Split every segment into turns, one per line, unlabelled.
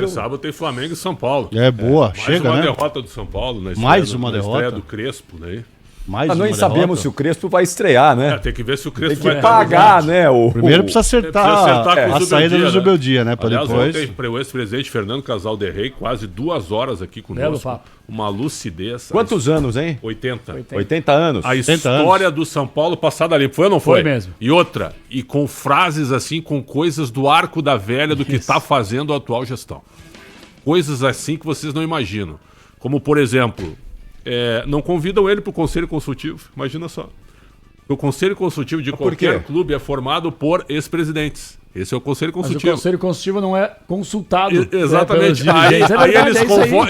Sábado tem Flamengo e São Paulo.
É boa, chega,
mais
né?
uma derrota do São Paulo.
Mais uma derrota?
Estreia do Crespo, né?
Nós sabemos se o Crespo vai estrear, né?
Tem que ver se o Crespo
vai
estar
pagar, né?
Primeiro precisa acertar
com
a saída do Zubeldia, né? Pra
Aliás,
depois...
ontem, o ex-presidente Fernando Casal de Rey, quase 2 horas aqui conosco. Uma lucidez.
Quantos anos, hein?
80.
80 anos.
A história do São Paulo passada ali, foi ou não foi?
Foi mesmo.
E outra, e com frases assim, com coisas do arco da velha do que está fazendo a atual gestão. Coisas assim que vocês não imaginam. Como, por exemplo... não convidam ele para o Conselho Consultivo, imagina só. O Conselho Consultivo de qualquer clube é formado por ex-presidentes. Esse é o Conselho Consultivo.
Mas o Conselho Consultivo não é consultado.
Exatamente.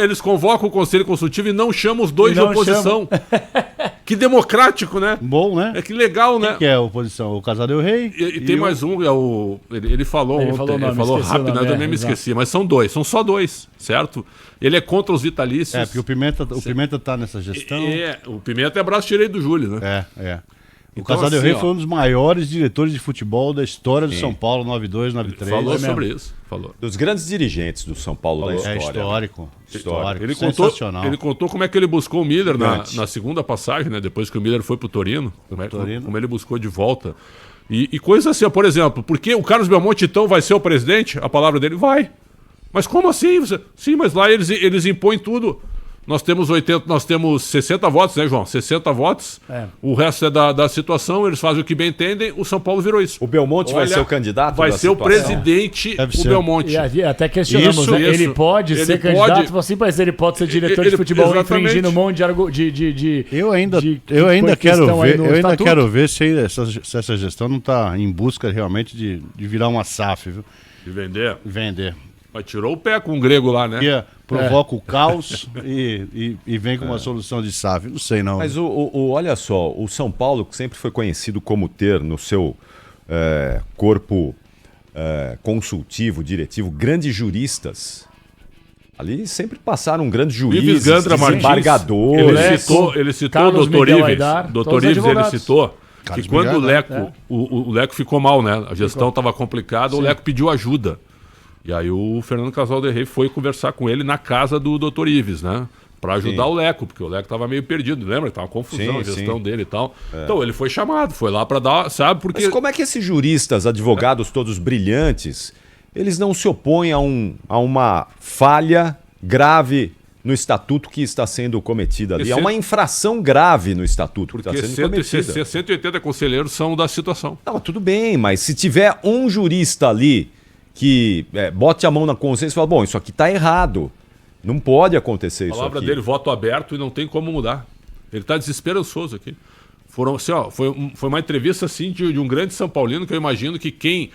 Eles convocam o Conselho Consultivo e não chamam os dois de oposição. Que democrático, né?
Bom, né?
Que legal, né?
Quem que é a oposição? O Casal del Rey?
E tem mais um, ele falou ontem, ele falou rápido, eu também me esqueci, mas são só dois, certo? Ele é contra os vitalícios.
Porque o Pimenta tá nessa gestão.
O Pimenta é braço direito do Júlio, né?
O Casal del Rey foi um dos maiores diretores de futebol da história do São Paulo, 92, 93.
Falou sobre isso.
Dos grandes dirigentes do São Paulo da história.
Histórico.
Sensacional. Ele contou como é que ele buscou o Miller na segunda passagem, né? Depois que o Miller foi pro Torino. Como ele buscou de volta. E coisas assim, por exemplo, porque o Carlos Belmonte então vai ser o presidente? A palavra dele vai. Mas como assim? Sim, mas lá eles impõem tudo. Nós temos 60 votos, né, João? 60 votos. O resto é da situação, eles fazem o que bem entendem. O São Paulo virou isso.
O Belmonte vai ser o candidato?
Vai ser o presidente, o Belmonte.
E até questionamos,
isso.
Ele pode ser candidato, mas ele pode ser diretor de futebol infringindo um monte de
Eu ainda quero ver se essa gestão não está em busca realmente de virar uma SAF, viu?
De vender.
Mas
tirou o pé com o grego lá, né?
Provoca o caos e vem com uma solução de SAF. Não sei, não.
Mas olha só, o São Paulo, que sempre foi conhecido como ter no seu corpo consultivo, diretivo, grandes juristas. Ali sempre passaram grandes juízes, desembargadores.
Ele citou o doutor Ives. Doutor Ives, ele citou que quando o Leco ficou mal, né? A gestão estava complicada, o Leco pediu ajuda. E aí o Fernando Casal de Rey foi conversar com ele na casa do Dr. Ives, né? Pra ajudar o Leco, porque o Leco tava meio perdido, lembra? Tava uma confusão a gestão dele e tal. Então ele foi chamado, foi lá pra dar, sabe? Porque...
Mas como é que esses juristas, advogados todos brilhantes, eles não se opõem a uma falha grave no estatuto que está sendo cometida ali? É uma infração grave no estatuto que está sendo cometida.
180 conselheiros são da situação.
Não, tudo bem, mas se tiver um jurista ali que bote a mão na consciência e fala, bom, isso aqui está errado. Não pode acontecer isso aqui.
A palavra dele, voto aberto, e não tem como mudar. Ele está desesperançoso aqui. Foi uma entrevista assim, de um grande São Paulino que eu imagino que quem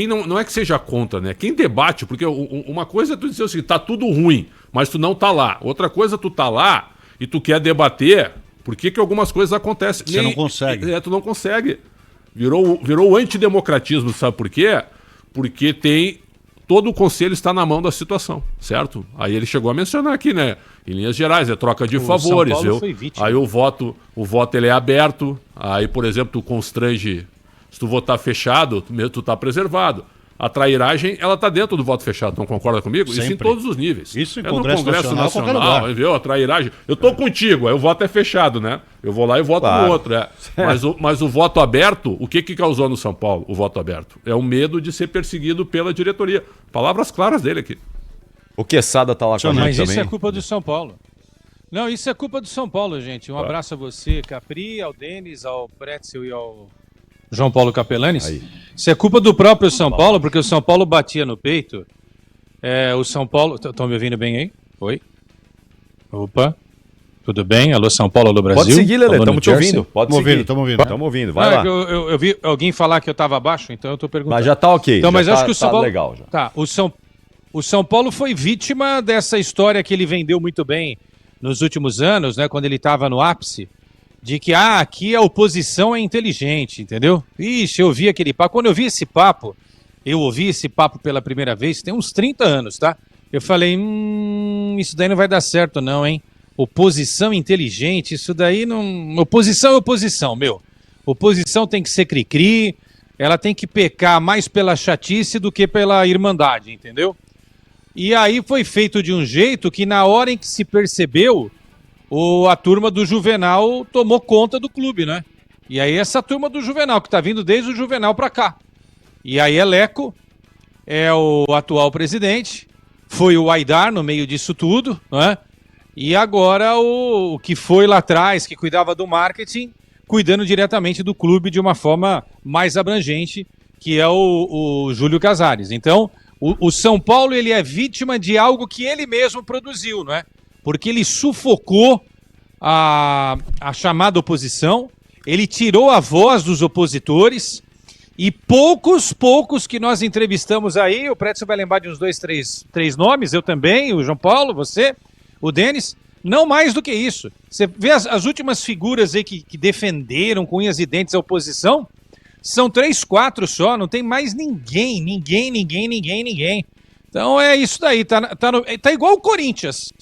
não é que seja contra, né? Quem debate, porque uma coisa é tu dizer assim, tá tudo ruim, mas tu não tá lá. Outra coisa é tu tá lá e tu quer debater por que algumas coisas acontecem.
Você não consegue.
Tu não consegue. Virou antidemocratismo, sabe por quê? Porque todo o conselho está na mão da situação, certo? Aí ele chegou a mencionar aqui, né? Em linhas gerais, troca de favores. Aí o voto ele é aberto. Aí, por exemplo, tu constrange. Se tu votar fechado, tu tá preservado. A trairagem, ela tá dentro do voto fechado, não concorda comigo?
Sempre.
Isso em todos os níveis.
Isso em
no Congresso Nacional,
viu?
A trairagem. Eu tô contigo, aí o voto é fechado, né? Eu vou lá e voto no outro. Mas o voto aberto, o que causou no São Paulo, o voto aberto? É o medo de ser perseguido pela diretoria. Palavras claras dele aqui.
O Quesada tá lá com a gente
Mas
também.
isso é culpa do São Paulo. Não, isso é culpa do São Paulo, gente. Um abraço a você, Capri, ao Denis, ao Pretzel e ao João Paulo Capelanes.
Aí.
Isso é culpa do próprio São Paulo, porque o São Paulo batia no peito. O São Paulo... Estão me ouvindo bem aí? Oi? Opa. Tudo bem? Alô, São Paulo, alô, Brasil.
Pode seguir, Lelê, estamos te ouvindo. Estamos ouvindo, vai lá.
Eu vi alguém falar que eu estava abaixo, então eu estou perguntando.
Mas já está ok.
Então, mas acho que o São Paulo...
legal já.
Tá, o São Paulo foi vítima dessa história que ele vendeu muito bem nos últimos anos, né, quando ele estava no ápice, de que aqui a oposição é inteligente, entendeu? Ixi, eu ouvi aquele papo. Quando eu ouvi esse papo pela primeira vez, tem uns 30 anos, tá? Eu falei, isso daí não vai dar certo não, hein? Oposição inteligente, isso daí não... Oposição é oposição, meu. Oposição tem que ser cri-cri, ela tem que pecar mais pela chatice do que pela irmandade, entendeu? E aí foi feito de um jeito que na hora em que se percebeu, a turma do Juvenal tomou conta do clube, né? E aí essa turma do Juvenal, que tá vindo desde o Juvenal pra cá. E aí Leco é o atual presidente, foi o Aidar no meio disso tudo, né? E agora o que foi lá atrás, que cuidava do marketing, cuidando diretamente do clube de uma forma mais abrangente, que é o Júlio Casares. Então, o São Paulo ele é vítima de algo que ele mesmo produziu, não é? Porque ele sufocou a chamada oposição, ele tirou a voz dos opositores e poucos que nós entrevistamos aí, o Prédio vai lembrar de uns 2, 3 nomes, eu também, o João Paulo, você, o Denis, não mais do que isso. Você vê as últimas figuras aí que defenderam com unhas e dentes a oposição, são 3, 4 só, não tem mais ninguém. Então é isso daí, tá igual o Corinthians.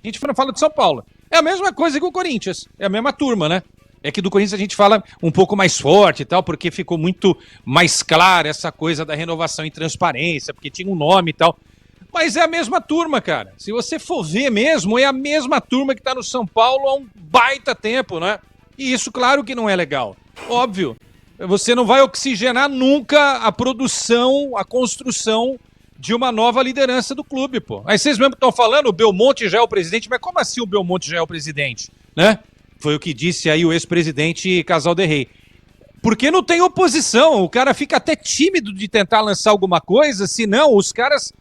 A gente fala de São Paulo. É a mesma coisa que o Corinthians, é a mesma turma, né? É que do Corinthians a gente fala um pouco mais forte e tal, porque ficou muito mais clara essa coisa da renovação e transparência, porque tinha um nome e tal. Mas é a mesma turma, cara. Se você for ver mesmo, é a mesma turma que tá no São Paulo há um baita tempo, né? E isso, claro que não é legal. Óbvio. Você não vai oxigenar nunca a produção, a construção de uma nova liderança do clube, pô. Aí vocês mesmo estão falando, o Belmonte já é o presidente, mas como assim o Belmonte já é o presidente, né? Foi o que disse aí o ex-presidente Casal de Rey. Porque não tem oposição, o cara fica até tímido de tentar lançar alguma coisa, senão os caras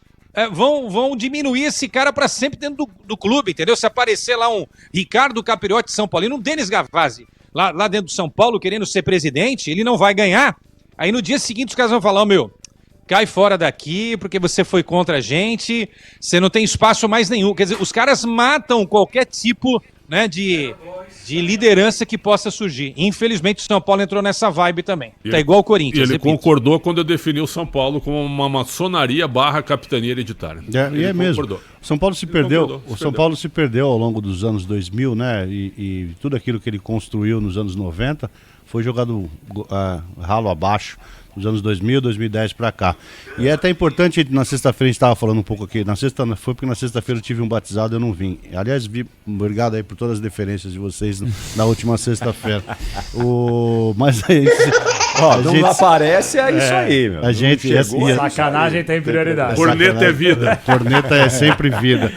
vão diminuir esse cara para sempre dentro do clube, entendeu? Se aparecer lá um Ricardo Capiriotti São Paulino, um Denis Gavazzi, lá dentro do São Paulo querendo ser presidente, ele não vai ganhar. Aí no dia seguinte os caras vão falar, cai fora daqui porque você foi contra a gente, você não tem espaço mais nenhum. Quer dizer, os caras matam qualquer tipo, né, de liderança que possa surgir. Infelizmente o São Paulo entrou nessa vibe também. Tá igual o Corinthians.
E ele concordou quando eu defini o São Paulo como uma maçonaria / capitania hereditária.
E mesmo. O São Paulo se perdeu. São Paulo se perdeu ao longo dos anos 2000, né? E tudo aquilo que ele construiu nos anos 90 foi jogado ralo abaixo. Dos anos 2000, 2010 pra cá. E é até importante, na sexta-feira a gente estava falando um pouco aqui, foi porque na sexta-feira eu tive um batizado e eu não vim. Aliás, obrigado aí por todas as deferências de vocês na última sexta-feira. Mas aí...
não aparece, é isso aí, meu.
A gente...
Sacanagem tem prioridade.
Corneta é vida.
Corneta é sempre vida.